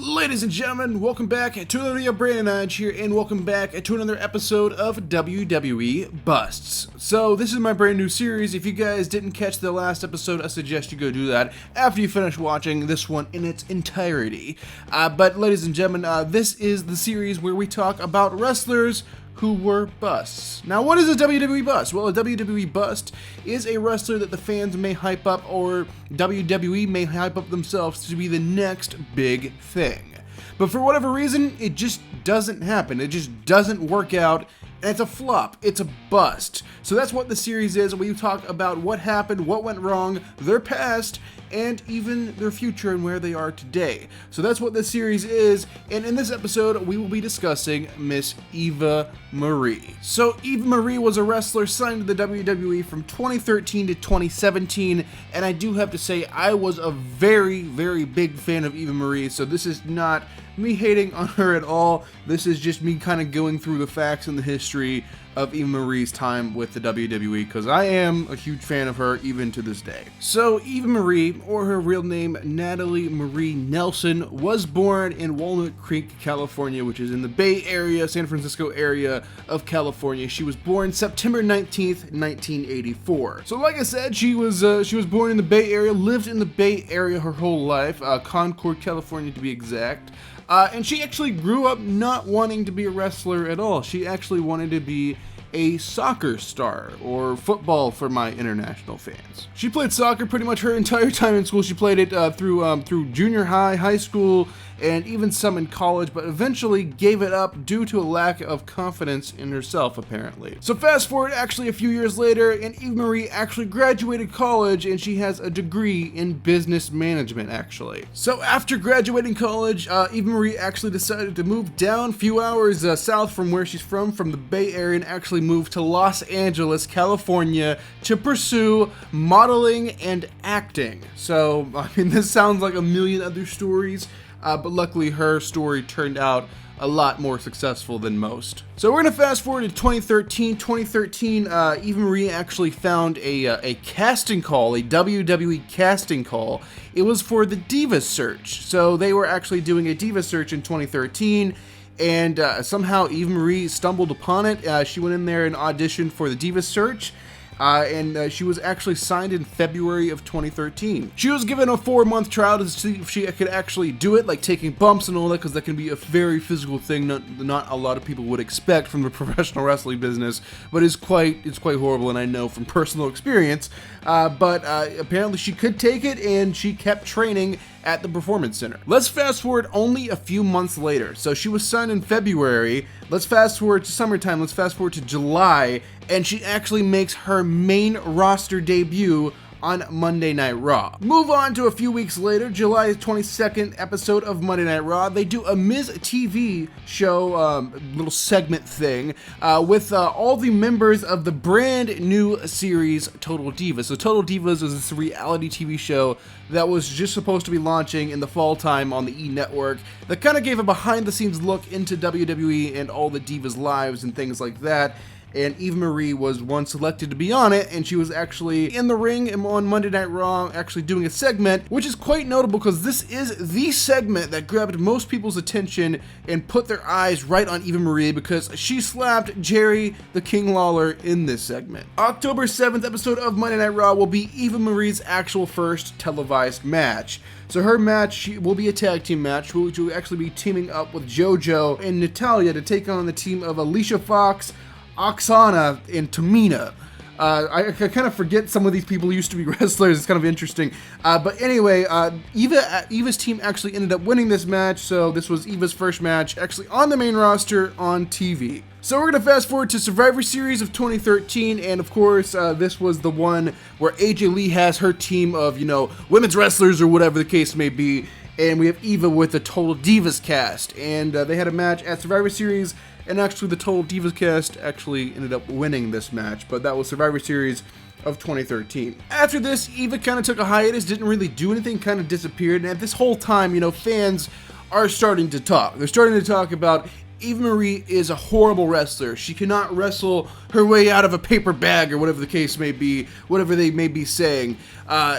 Ladies and gentlemen, welcome back to another video. Brandon Edge here, and welcome back to another episode of WWE Busts. So this is my brand new series. If you guys didn't catch the last episode, I suggest you go do that after you finish watching this one in its entirety. But ladies and gentlemen, this is the series where we talk about wrestlers who were busts. Now, what is a WWE bust? Well, a WWE bust is a wrestler that the fans may hype up, or WWE may hype up themselves to be the next big thing. But for whatever reason, it just doesn't happen. It just doesn't work out, and it's a flop. It's a bust. So that's what the series is. We talk about what happened, what went wrong, their past, and even their future and where they are today. So that's what this series is, and in this episode, we will be discussing Miss Eva Marie. So Eva Marie was a wrestler signed to the WWE from 2013 to 2017, and I do have to say, I was a very, very big fan of Eva Marie, so this is not me hating on her at all. This is just me kind of going through the facts and the history of Eva Marie's time with the WWE, because I am a huge fan of her even to this day. So Eva Marie, or her real name Natalie Marie Nelson, was born in Walnut Creek, California, which is in the Bay Area, San Francisco area of California. She was born September 19th, 1984. So like I said, she was born in the Bay Area, lived in the Bay Area her whole life, Concord, California to be exact. And she actually grew up not wanting to be a wrestler at all. She actually wanted to be a soccer star, or football for my international fans. She played soccer pretty much her entire time in school. She played it through junior high, high school, and even some in college, but eventually gave it up due to a lack of confidence in herself, apparently. So fast forward actually a few years later, and Eva Marie actually graduated college, and she has a degree in business management, actually. So after graduating college, Eva Marie actually decided to move down a few hours south from where she's from the Bay Area, and actually moved to Los Angeles, California, to pursue modeling and acting. So, I mean, this sounds like a million other stories, but luckily her story turned out a lot more successful than most. So we're gonna fast forward to 2013. 2013, Eva Marie actually found a casting call, a WWE casting call. It was for the Diva Search. So they were actually doing a Diva Search in 2013, and somehow Eva Marie stumbled upon it. She went in there and auditioned for the Diva Search. And she was actually signed in February of 2013. She was given a 4-month trial to see if she could actually do it, like taking bumps and all that, because that can be a very physical thing. Not a lot of people would expect from the professional wrestling business, but it's quite horrible, and I know from personal experience. But apparently she could take it, and she kept training at the Performance Center. Let's fast forward only a few months later. So she was signed in February. Let's fast forward to summertime. Let's fast forward to July, and she actually makes her main roster debut on Monday Night Raw. Move on to a few weeks later, July 22nd episode of Monday Night Raw. They do a Miz TV show, little segment thing, with all the members of the brand new series Total Divas. So Total Divas is this reality TV show that was just supposed to be launching in the fall time on the E! Network, that kind of gave a behind the scenes look into WWE and all the divas' lives and things like that. And Eva Marie was one selected to be on it, and she was actually in the ring on Monday Night Raw, actually doing a segment, which is quite notable because this is the segment that grabbed most people's attention and put their eyes right on Eva Marie, because she slapped Jerry the King Lawler in this segment. October 7th episode of Monday Night Raw will be Eva Marie's actual first televised match. So her match will be a tag team match, which will actually be teaming up with JoJo and Natalya to take on the team of Alicia Fox, Oksana, and Tamina. I kind of forget some of these people used to be wrestlers. It's kind of interesting. But anyway, Eva's team actually ended up winning this match, so this was Eva's first match actually on the main roster on TV. So we're going to fast forward to Survivor Series of 2013, and of course, this was the one where AJ Lee has her team of, women's wrestlers or whatever the case may be, and we have Eva with the Total Divas cast, and they had a match at Survivor Series. And actually, the Total Divas cast actually ended up winning this match, but that was Survivor Series of 2013. After this, Eva kind of took a hiatus, didn't really do anything, kind of disappeared, and at this whole time, fans are starting to talk. They're starting to talk about Eva Marie is a horrible wrestler. She cannot wrestle her way out of a paper bag, or whatever the case may be, whatever they may be saying,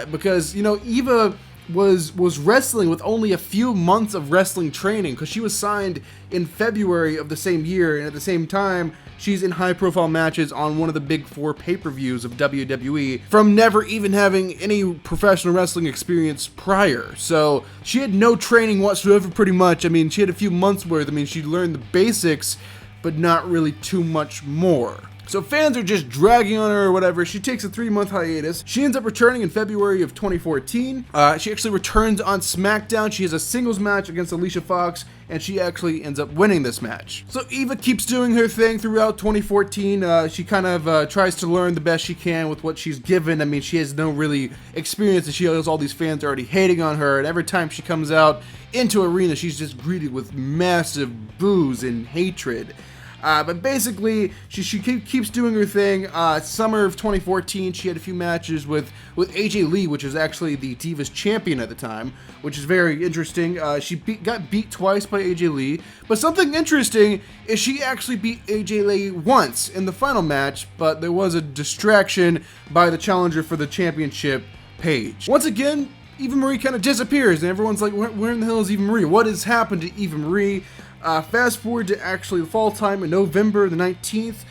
because, Eva was wrestling with only a few months of wrestling training, because she was signed in February of the same year, and at the same time she's in high-profile matches on one of the big 4 pay-per-views of WWE from never even having any professional wrestling experience prior. So she had no training whatsoever, pretty much. I mean, she had a few months worth. I mean, she learned the basics, but not really too much more. So fans are just dragging on her or whatever. She takes a 3-month hiatus. She ends up returning in February of 2014. She actually returns on SmackDown. She has a singles match against Alicia Fox, and she actually ends up winning this match. So Eva keeps doing her thing throughout 2014. She kind of tries to learn the best she can with what she's given. I mean, she has no really experience, and she has all these fans already hating on her, and every time she comes out into arena, she's just greeted with massive boos and hatred. But basically, she keeps doing her thing. Summer of 2014, she had a few matches with AJ Lee, which is actually the Divas champion at the time, which is very interesting. She got beat twice by AJ Lee, but something interesting is she actually beat AJ Lee once in the final match, but there was a distraction by the challenger for the championship, Paige. Once again, Eva Marie kind of disappears, and everyone's like, where in the hell is Eva Marie? What has happened to Eva Marie? Fast forward to actually the fall time in November the 19th.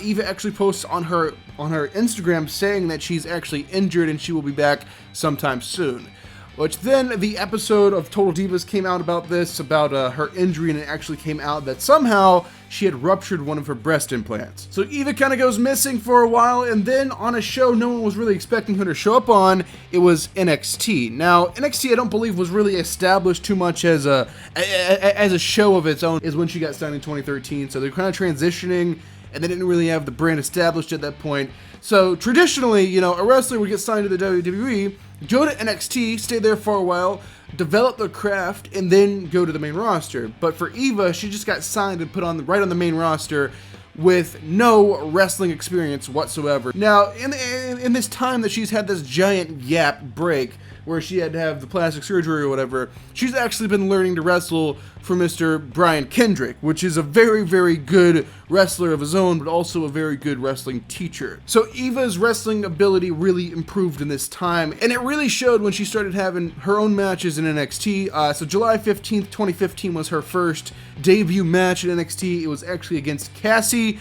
Eva actually posts on her Instagram saying that she's actually injured and she will be back sometime soon. Which then the episode of Total Divas came out about this, about her injury, and it actually came out that somehow she had ruptured one of her breast implants. So Eva kind of goes missing for a while, and then on a show no one was really expecting her to show up on, it was NXT. Now, NXT I don't believe was really established too much as a show of its own, is when she got signed in 2013, so they're kind of transitioning, and they didn't really have the brand established at that point. So traditionally, you know, a wrestler would get signed to the WWE, go to NXT, stay there for a while, develop their craft, and then go to the main roster. But for Eva, she just got signed and put on right on the main roster with no wrestling experience whatsoever. Now, in this time that she's had this giant gap break, where she had to have the plastic surgery or whatever, she's actually been learning to wrestle for Mr. Brian Kendrick, which is a very, very good wrestler of his own, but also a very good wrestling teacher. So Eva's wrestling ability really improved in this time, and it really showed when she started having her own matches in NXT. So July 15th, 2015 was her first debut match in NXT. It was actually against Cassie,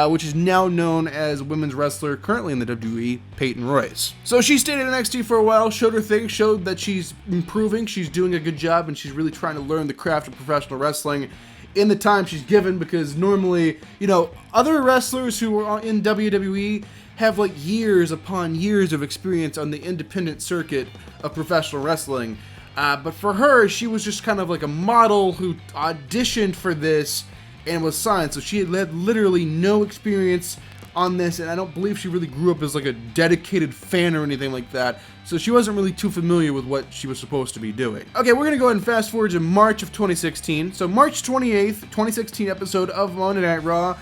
which is now known as women's wrestler currently in the WWE, Peyton Royce. So she stayed in NXT for a while, showed her thing, showed that she's improving, she's doing a good job, and she's really trying to learn the craft of professional wrestling in the time she's given, because normally, you know, other wrestlers who are in WWE have like years upon years of experience on the independent circuit of professional wrestling. But for her, she was just kind of like a model who auditioned for this and was signed, so she had literally no experience on this, and I don't believe she really grew up as like a dedicated fan or anything like that, so she wasn't really too familiar with what she was supposed to be doing. Okay, we're gonna go ahead and fast forward to March of 2016. So March 28th, 2016 episode of Monday Night Raw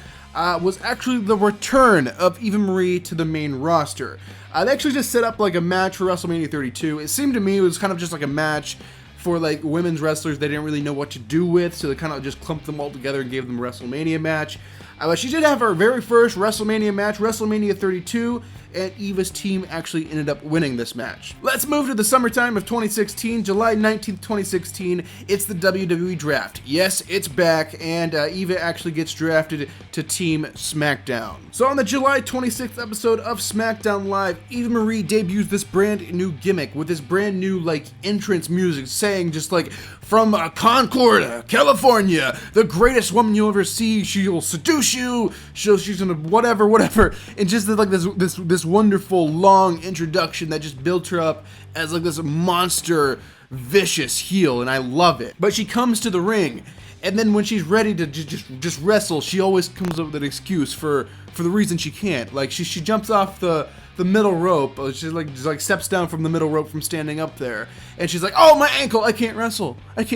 was actually the return of Eva Marie to the main roster. They actually just set up like a match for WrestleMania 32. It seemed to me it was kind of just like a match for like women's wrestlers they didn't really know what to do with, so they kind of just clumped them all together and gave them a WrestleMania match. But she did have her very first WrestleMania match, WrestleMania 32, and Eva's team actually ended up winning this match. Let's move to the summertime of 2016, July 19th, 2016. It's the WWE Draft. Yes, it's back, and Eva actually gets drafted to Team SmackDown. So on the July 26th episode of SmackDown Live, Eva Marie debuts this brand new gimmick with this brand new like entrance music saying just like, from Concord, California, the greatest woman you'll ever see, she'll seduce you, she's gonna whatever, and just like this wonderful long introduction that just built her up as like this monster, vicious heel, and I love it. But she comes to the ring, and then when she's ready to just wrestle, she always comes up with an excuse for the reason she can't. Like she jumps off the middle rope. She just like steps down from the middle rope from standing up there, and she's like, "Oh, my ankle! I can't wrestle. It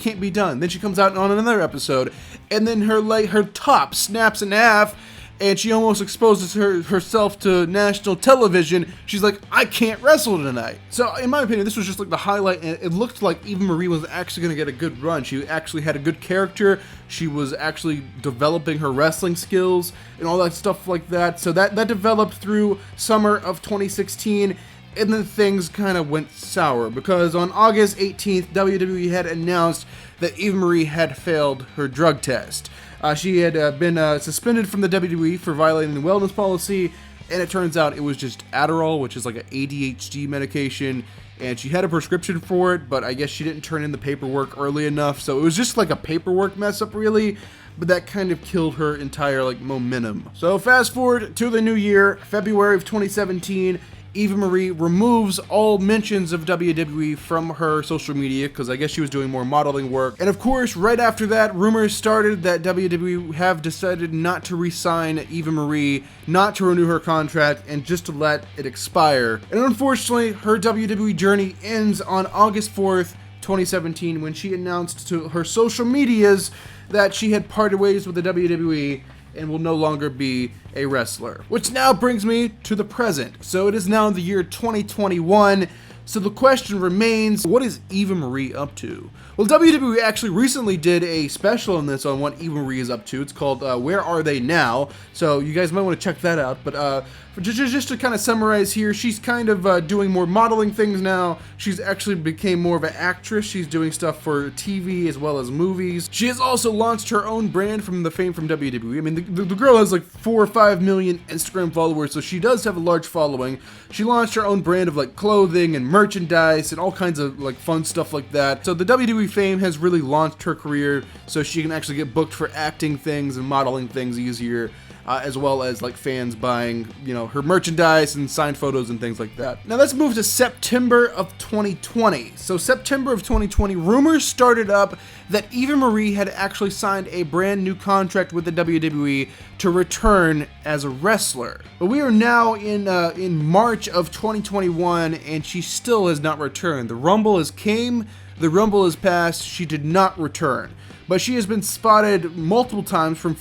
can't be done." Then she comes out on another episode, and then her top snaps in half, and she almost exposes herself to national television. She's like, "I can't wrestle tonight." So in my opinion, this was just like the highlight, and it looked like Eva Marie was actually going to get a good run. She actually had a good character. She was actually developing her wrestling skills and all that stuff like that. So that developed through summer of 2016. and then things kind of went sour, because on August 18th, WWE had announced that Eva Marie had failed her drug test. She had been suspended from the WWE for violating the wellness policy, and it turns out it was just Adderall, which is like an ADHD medication, and she had a prescription for it, but I guess she didn't turn in the paperwork early enough, so it was just like a paperwork mess up, really. But that kind of killed her entire momentum. So fast forward to the new year, February of 2017, Eva Marie removes all mentions of WWE from her social media, because I guess she was doing more modeling work. And of course, right after that, rumors started that WWE have decided not to re-sign Eva Marie, not to renew her contract, and just to let it expire. And unfortunately, her WWE journey ends on August 4th, 2017, when she announced to her social medias that she had parted ways with the WWE and will no longer be a wrestler. Which now brings me to the present. So it is now the year 2021. So the question remains, what is Eva Marie up to? Well, WWE actually recently did a special on this, on what Eva Marie is up to. It's called Where Are They Now? So you guys might want to check that out. But just to kind of summarize here, she's kind of doing more modeling things now. She's actually became more of an actress. She's doing stuff for TV as well as movies. She has also launched her own brand from the fame from WWE. I mean, the girl has like 4 or 5 million Instagram followers, so she does have a large following. She launched her own brand of clothing and merchandise and all kinds of fun stuff like that. So the WWE fame has really launched her career, so she can actually get booked for acting things and modeling things easier. As well as fans buying, her merchandise and signed photos and things like that. Now let's move to September of 2020. So September of 2020, rumors started up that Eva Marie had actually signed a brand new contract with the WWE to return as a wrestler. But we are now in March of 2021, and she still has not returned. The Rumble has came, the Rumble has passed, she did not return. But she has been spotted multiple times from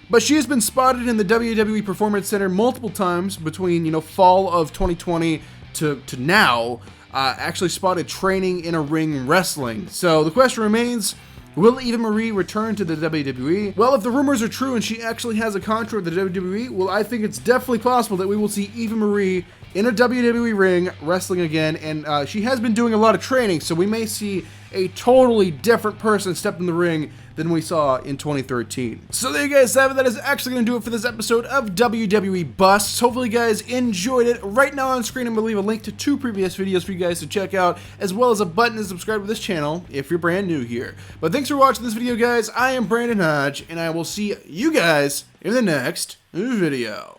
But she has been spotted in the WWE Performance Center multiple times between, fall of 2020 to now, actually spotted training in a ring wrestling. So the question remains, will Eva Marie return to the WWE? Well, if the rumors are true and she actually has a contract with the WWE, well, I think it's definitely possible that we will see Eva Marie in a WWE ring wrestling again, and she has been doing a lot of training, so we may see a totally different person step in the ring than we saw in 2013. So there you guys have it. That is actually going to do it for this episode of WWE Busts. Hopefully you guys enjoyed it. Right now on screen, I'm going to leave a link to 2 previous videos for you guys to check out, as well as a button to subscribe to this channel if you're brand new here. But thanks for watching this video, guys. I am Brandon Hodge, and I will see you guys in the next video.